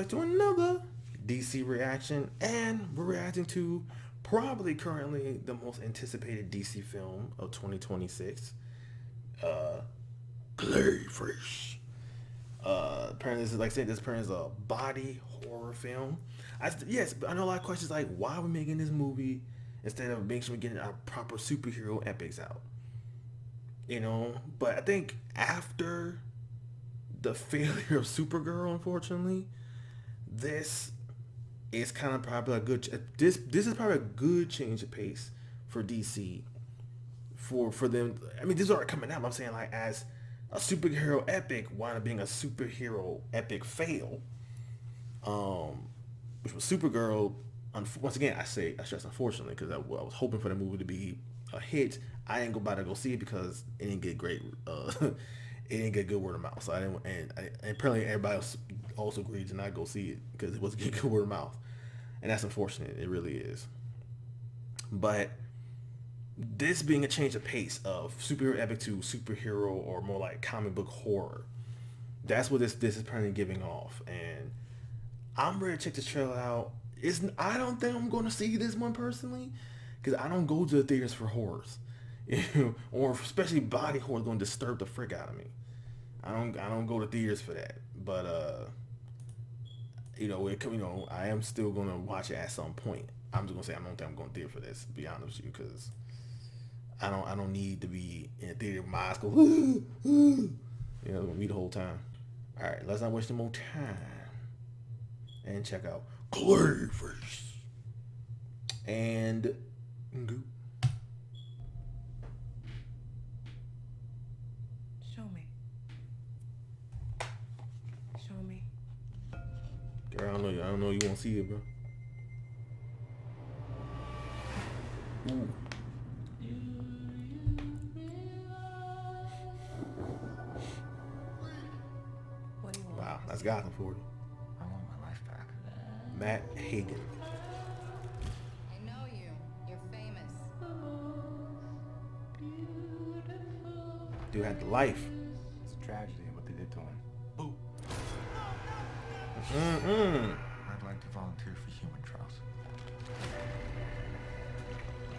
back to another DC reaction, and we're reacting to probably currently the most anticipated DC film of 2026, uh, Clayface. Apparently this is, like I said, this apparently is a body horror film. Yes, but I know a lot of questions like, why are we making this movie instead of making sure we're getting our proper superhero epics out? You know, but I think after the failure of Supergirl, unfortunately, this is kind of probably a good. This is probably a good change of pace for DC. For them, I mean, these are coming out. I'm saying like as a superhero epic wound up being a superhero epic fail. Which was Supergirl. Once again, I stress unfortunately because I was hoping for the movie to be a hit. I ain't about to go see it because it didn't get great. It didn't get good word of mouth. So I didn't, and apparently everybody else also agreed to not go see it because it wasn't getting good word of mouth, and that's unfortunate. It really is. But this being a change of pace of superhero epic to superhero or more like comic book horror, that's what this is apparently giving off, and I'm ready to check this trailer out. I don't think I'm going to see this one personally because I don't go to the theaters for horrors, or especially body horror is going to disturb the frick out of me. I don't go to theaters for that. But I am still gonna watch it at some point. I'm just gonna say I don't think I'm going to theater for this. To be honest with you, because I don't need to be in a theater with my eyes go me the whole time. All right, let's not waste any more time and check out Clayface and go. Show me. Show me. Girl, I don't know you won't see it, bro. Ooh. What do you want? Wow, that's Gotham for you. I want my life back. Matt Hagen. I know you. You're famous. Dude had the life. It's a tragedy what they did to him. Boo. I'd like to volunteer for human trials.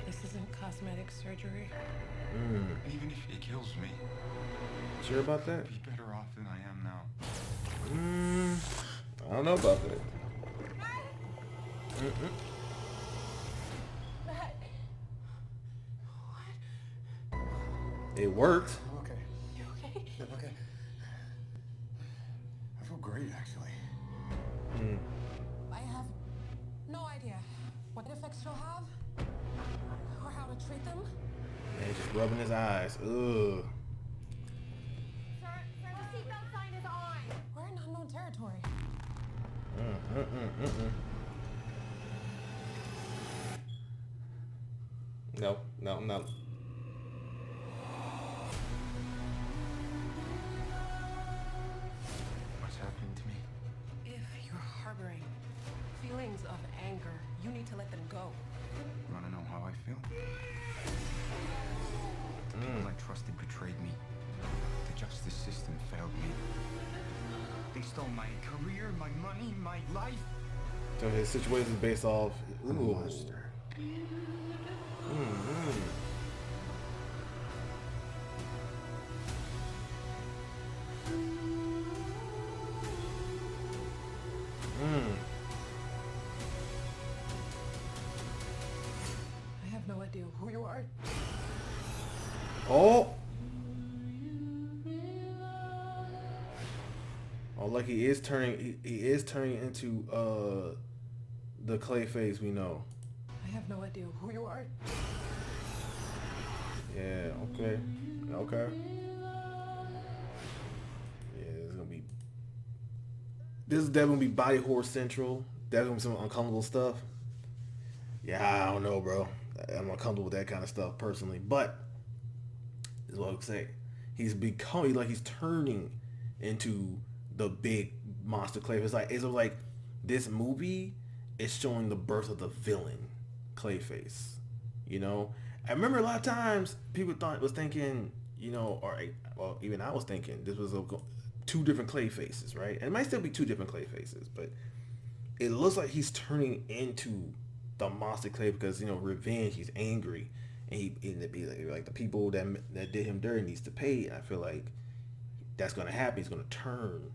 This isn't cosmetic surgery. Even if it kills me, Sure about that? I'd be better off than I am now. I don't know about that. It worked. I'm okay. You okay? I'm okay. I feel great, actually. I have no idea what effects you'll have or how to treat them. Man, just rubbing his eyes. Ugh. Sir, the seatbelt sign is on. We're in unknown territory. No. What's happening to me? If you're harboring feelings of anger, you need to let them go. You want to know how I feel? The people I trusted betrayed me. The justice system failed me. They stole my career, my money, my life. So his situation is based off. I'm a Ooh. monster. I have no idea who you are. Oh, like he is turning into the Clayface we know. I have no idea who you are. Yeah. Okay. Yeah, this is definitely gonna be body horror central. Definitely gonna be some uncomfortable stuff. Yeah, I don't know, bro. I'm uncomfortable with that kind of stuff personally, but is what I would say. He's turning into the big monster Clayface. It's like this movie is showing the birth of the villain Clayface. You know, I remember a lot of times people was thinking, even I was thinking this was two different Clayfaces, right? And it might still be two different Clayfaces, but it looks like he's turning into the monster Clay because revenge. He's angry, and it'd be like the people that did him dirty needs to pay. And I feel like that's gonna happen. He's gonna turn.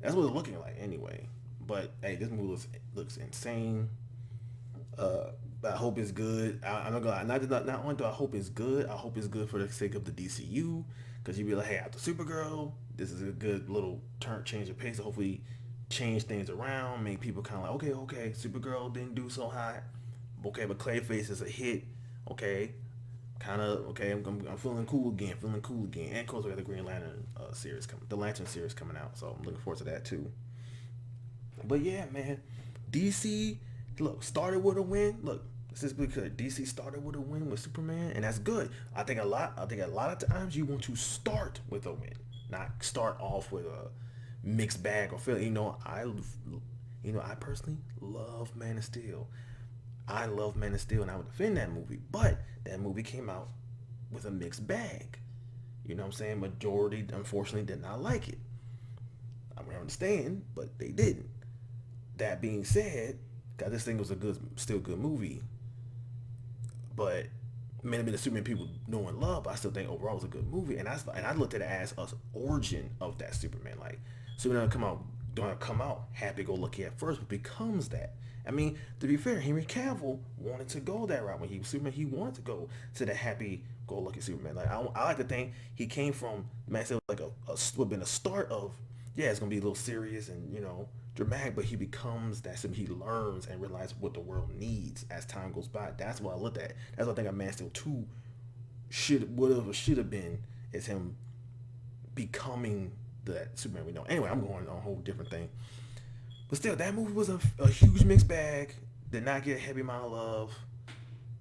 That's what it's looking like anyway. But hey, this movie looks insane. I hope it's good. I'm not gonna not only do I hope it's good. I hope it's good for the sake of the DCU because you'd be like, hey, after Supergirl, this is a good little change of pace. Hopefully, change things around, make people kind of like, okay, Supergirl didn't do so hot. Okay, but Clayface is a hit. Okay, kind of okay. I'm feeling cool again. And of course we have the Green Lantern series coming, the Lantern series coming out. So I'm looking forward to that too. But yeah, man, DC started with a win. Look, this is because DC started with a win with Superman, and that's good. I think a lot of times you want to start with a win, not start off with a mixed bag or feel. I personally love Man of Steel. I love Man of Steel, and I would defend that movie. But that movie came out with a mixed bag. You know what I'm saying? Majority, unfortunately, did not like it. I mean, I understand, but they didn't. That being said, God, this thing was still good movie. But Man of Superman people know and love, but I still think overall it was a good movie. And I looked at it as an origin of that Superman. Like Superman don't come out happy-go-lucky at first, but becomes that. I mean, to be fair, Henry Cavill wanted to go that route when he was Superman. He wanted to go to the happy-go-lucky Superman. Like I like to think he came from Man, it was like would been a start of it's gonna be a little serious and dramatic, but he becomes that. So he learns and realizes what the world needs as time goes by. That's what I looked at. That's what I think of Man of Steel 2 should have been, is him becoming that Superman we know. Anyway, I'm going on a whole different thing. But still, that movie was a huge mixed bag. Did not get a heavy amount of love.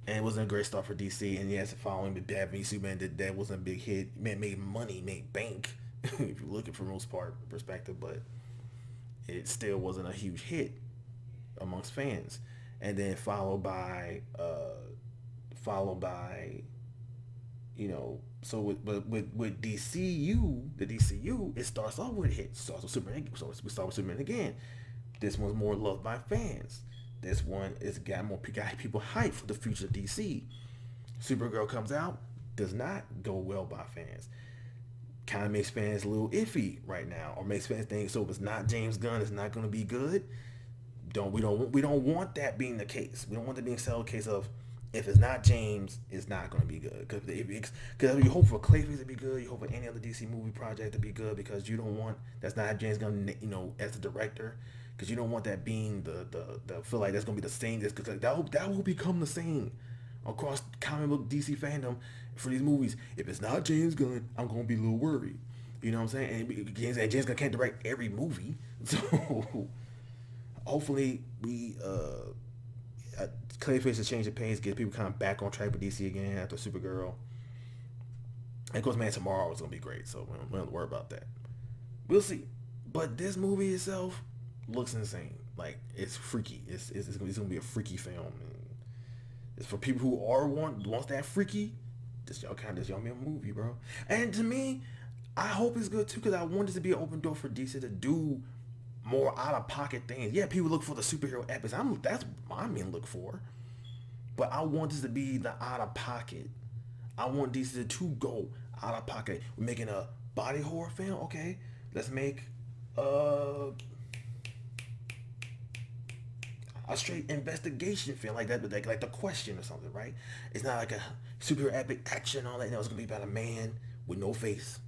And it wasn't a great start for DC. And yes, following the Bad v Superman, that wasn't a big hit. Made money, made bank, if you're looking for most part perspective. But it still wasn't a huge hit amongst fans. And then followed by so with DCU, the DCU, it starts off with a hit. It starts with Superman. So we start with Superman again. This one's more loved by fans. This one is got people hyped for the future of DC. Supergirl comes out, does not go well by fans. Kind of makes fans a little iffy right now, or makes fans think so. If it's not James Gunn, it's not going to be good. We don't want that being the case. We don't want that being a case of if it's not James, it's not going to be good. Because you hope for Clayface to be good, you hope for any other DC movie project to be good, because you don't want that's not James Gunn, as the director. Because you don't want that being the feel like that's gonna be the same. Because that will become the same across comic book DC fandom for these movies. If it's not James Gunn, I'm gonna be a little worried. You know what I'm saying? And James Gunn can't direct every movie, so hopefully Clayface has changed the pace, get people kind of back on track with DC again after Supergirl. And of course, Man, tomorrow is gonna be great, so we don't have to worry about that. We'll see. But this movie itself looks insane. Like, it's freaky. It's gonna be a freaky film. And it's for people who wants that freaky. This y'all me a movie, bro. And to me, I hope it's good too, because I want this to be an open door for DC to do more out of pocket things. Yeah, people look for the superhero epics. That's what I look for. But I want this to be the out of pocket. I want DC to go out of pocket. We're making a body horror film. Okay, let's make a straight investigation film like that, like The Question or something, right? It's not like a superhero epic action and all that. No, it's gonna be about a man with no face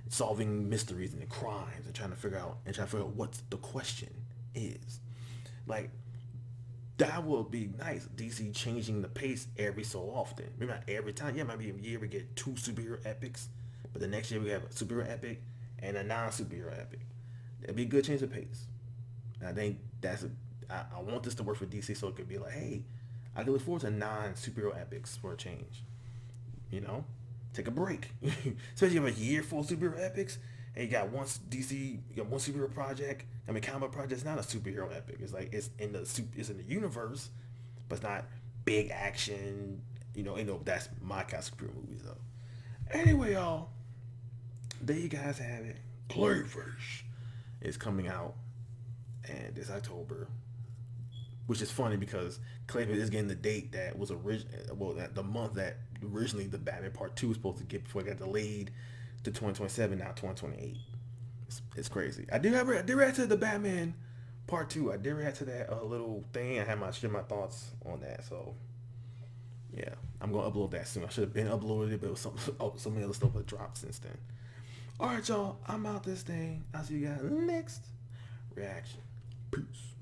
solving mysteries and crimes and trying to figure out what the question is. Like, that will be nice. DC changing the pace every so often. Maybe not every time. Yeah, it might be a year we get 2 superhero epics, but the next year we have a superhero epic and a non-superhero epic. It'd be a good change of pace. And I think I want this to work for DC, so it could be like, hey, I can look forward to non-superhero epics for a change. Take a break. Especially if you have a year full of superhero epics, and you got one superhero project. I mean, comic book project is not a superhero epic. It's like it's in the universe, but it's not big action. That's my kind of superhero movies though. Anyway, y'all, there you guys have it. Clayface is coming out and this October, which is funny because Clayface is getting the date that was the month that originally the Batman Part 2 was supposed to get before it got delayed to 2027, now 2028. It's crazy. I did react to the Batman Part 2. I did react to that little thing. I had share my thoughts on that. So yeah, I'm gonna upload that soon. I should have been uploaded it, but it was some other stuff that dropped since then. All right, y'all. I'm out this thing. I'll see you guys next reaction. Peace.